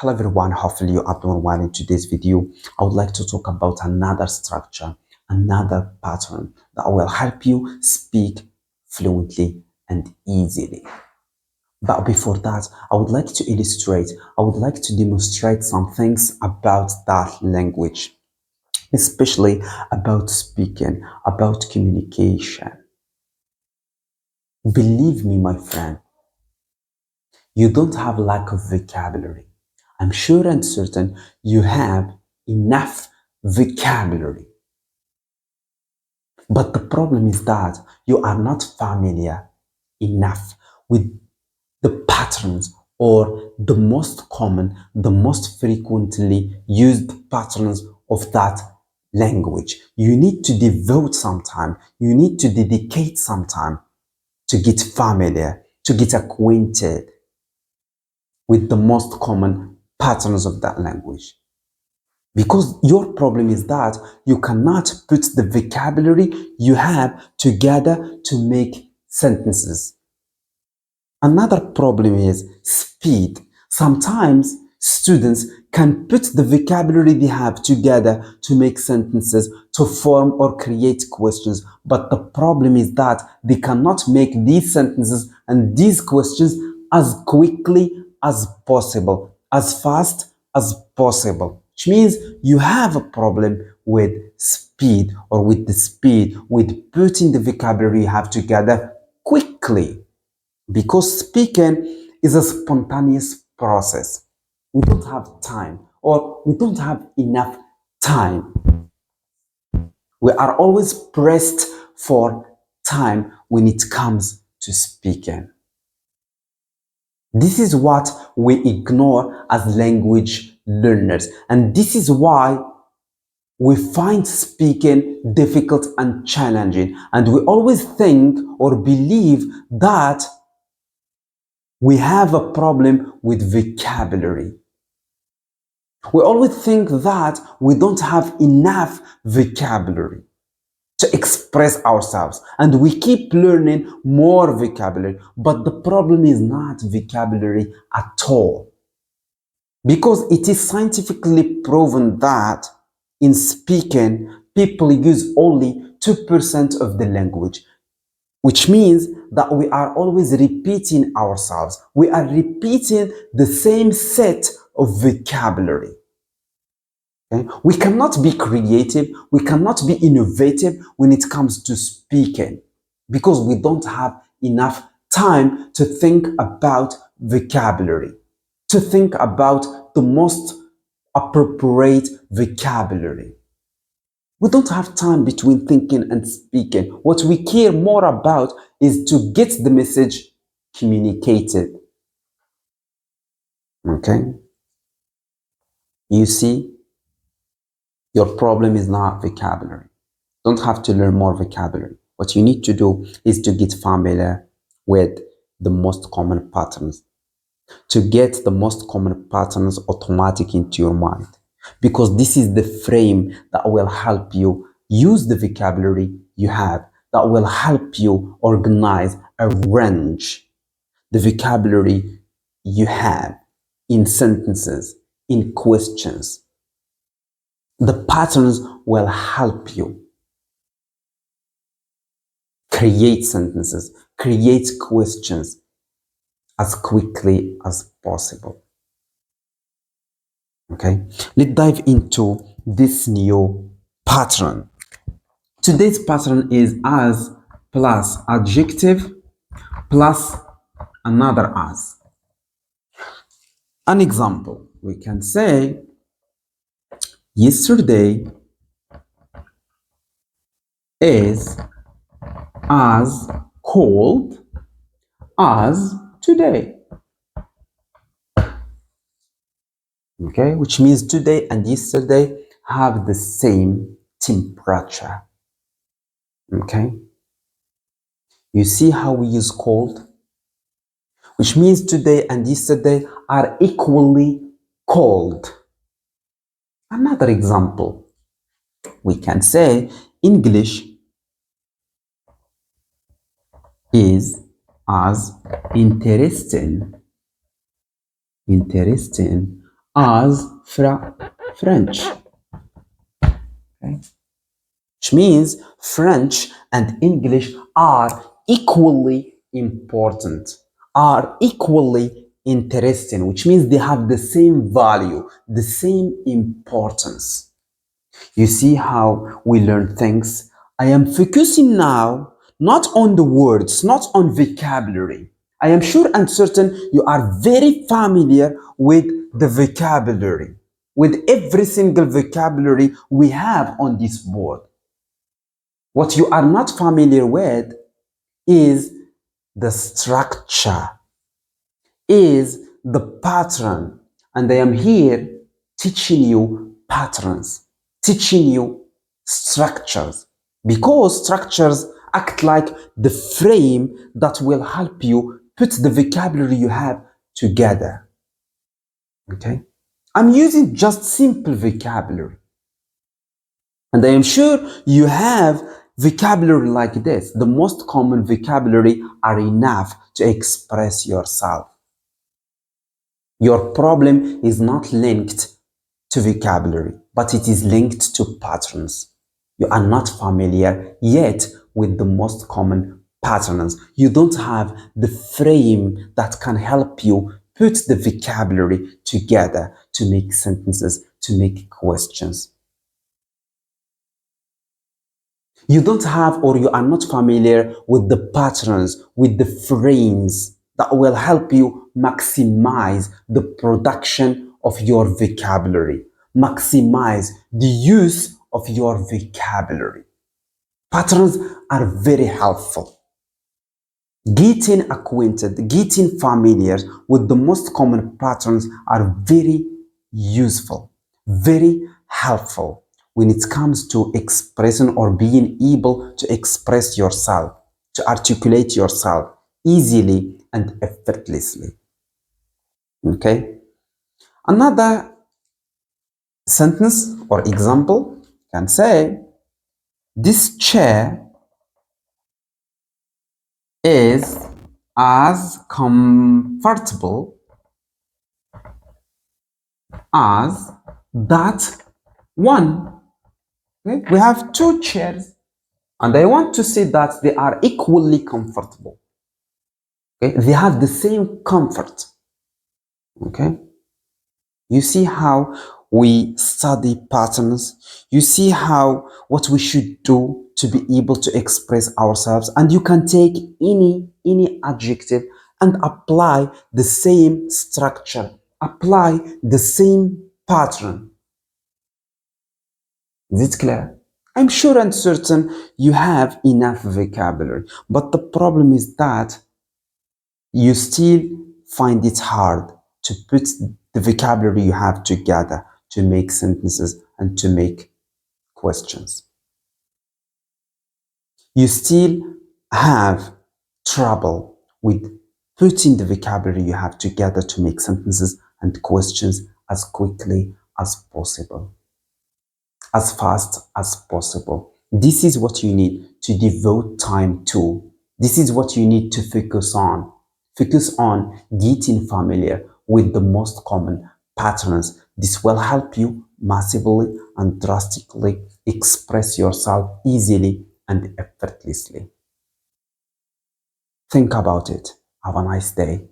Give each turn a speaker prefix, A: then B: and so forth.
A: Hello everyone, hopefully you are doing well. In today's video, I would like to talk about another structure, another pattern that will help you speak fluently and easily. But before that, I would like to illustrate, I would like to demonstrate some things about that language, especially about speaking, about communication. Believe me, my friend, you don't have lack of vocabulary. I'm sure and certain you have enough vocabulary. But the problem is that you are not familiar enough with the patterns or the most common, the most frequently used patterns of that language. You need to devote some time, you need to dedicate some time to get familiar, to get acquainted with the most common patterns of that language. Because your problem is that you cannot put the vocabulary you have together to make sentences. Another problem is speed. Sometimes students can put the vocabulary they have together to make sentences, to form or create questions. But the problem is that they cannot make these sentences and these questions as quickly as possible, as fast as possible. Which means you have a problem with speed or with the speed, with putting the vocabulary you have together quickly. Because speaking is a spontaneous process. We don't have time or we don't have enough time. We are always pressed for time when it comes to speaking. This is what we ignore as language learners, and this is why we find speaking difficult and challenging, and we always think or believe that we have a problem with vocabulary. We always think that we don't have enough vocabulary to express ourselves, and we keep learning more vocabulary. But the problem is not vocabulary at all, because it is scientifically proven that in speaking, people use only 2% of the language, which means that we are always repeating ourselves. We are repeating the same set of vocabulary. Okay? We cannot be creative, we cannot be innovative when it comes to speaking because we don't have enough time to think about vocabulary, to think about the most appropriate vocabulary. We don't have time between thinking and speaking. What we care more about is to get the message communicated. Okay? You see, your problem is not vocabulary. You don't have to learn more vocabulary. What you need to do is to get familiar with the most common patterns, to get the most common patterns automatic into your mind, because this is the frame that will help you use the vocabulary you have, that will help you organize, arrange the vocabulary you have in sentences, in questions. The patterns will help you create sentences, create questions as quickly as possible. Okay, let's dive into this new pattern. Today's pattern is as plus adjective plus another as. An example, we can say, yesterday is as cold as today. Okay, which means today and yesterday have the same temperature. Okay, you see how we use cold, which means today and yesterday are equally cold. Another example, we can say English is as interesting as French. Okay? Which means French and English are equally important, are equally interesting, which means they have the same value, the same importance. You see how we learn things? I am focusing now not on the words, not on vocabulary. I am sure and certain you are very familiar with the vocabulary, with every single vocabulary we have on this board. What you are not familiar with is the structure, is the pattern. And I am here teaching you patterns, teaching you structures, because structures act like the frame that will help you put the vocabulary you have together. Okay? I'm using just simple vocabulary. And I am sure you have vocabulary like this. The most common vocabulary are enough to express yourself. Your problem is not linked to vocabulary, but it is linked to patterns. You are not familiar yet with the most common patterns. You don't have the frame that can help you put the vocabulary together to make sentences, to make questions. You don't have, or you are not familiar with the patterns, with the frames that will help you maximize the production of your vocabulary, maximize the use of your vocabulary. Patterns are very helpful. Getting acquainted, getting familiar with the most common patterns are very useful, very helpful when it comes to expressing or being able to express yourself, to articulate yourself easily and effortlessly. Okay? Another sentence or example can say, this chair is as comfortable as that one. Okay? We have two chairs and I want to say that they are equally comfortable. Okay? They have the same comfort. Okay? You see how we study patterns. You see how what we should do to be able to express ourselves, and you can take any adjective and apply the same structure, apply the same pattern. Is it clear? I'm sure and certain you have enough vocabulary, but the problem is that you still find it hard to put the vocabulary you have together to make sentences and to make questions. You still have trouble with putting the vocabulary you have together to make sentences and questions as quickly as possible, as fast as possible. This is what you need to devote time to. This is what you need to focus on. Focus on getting familiar with the most common patterns. This will help you massively and drastically express yourself easily and effortlessly. Think about it. Have a nice day.